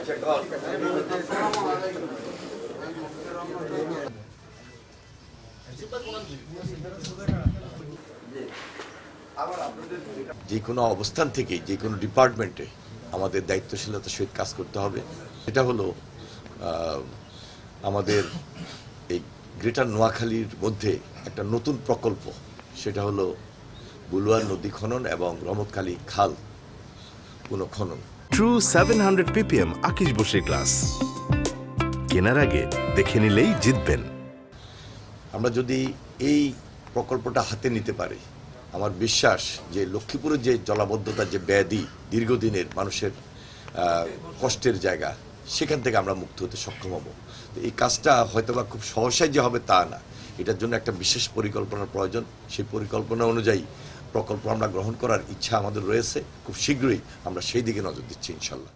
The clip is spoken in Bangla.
যে কোনো অবস্থান থেকে যে কোনো ডিপার্টমেন্টে আমাদের দায়িত্বশীলতার সহিত কাজ করতে হবে। এটা হলো আমাদের এই গ্রেটার নোয়াখালীর মধ্যে একটা নতুন প্রকল্প, সেটা হলো বুলুয়ার নদী খনন এবং রহমতখালী খাল পুনঃখনন। ট্রু 700 ppm আকিশ বসির গ্লাস কেনার আগে দেখে নিলেই জিতবেন। আমরা যদি এই প্রকল্পটা হাতে নিতে পারি, আমার বিশ্বাস যে লক্ষ্মীপুরের যে জলাবদ্ধতার যে ব্যাধি, দীর্ঘদিনের মানুষের কষ্টের জায়গা, সেখান থেকে আমরা মুক্ত হতে সক্ষম হব। এই কাজটা হয়তোবা খুব সহসাই যে হবে তা না, এটার জন্য একটা বিশেষ পরিকল্পনার প্রয়োজন। সেই পরিকল্পনা অনুযায়ী প্রকল্প আমরা গ্রহণ করার ইচ্ছা আমাদের রয়েছে। খুব শীঘ্রই আমরা সেই দিকে নজর দিচ্ছি ইনশাল্লাহ।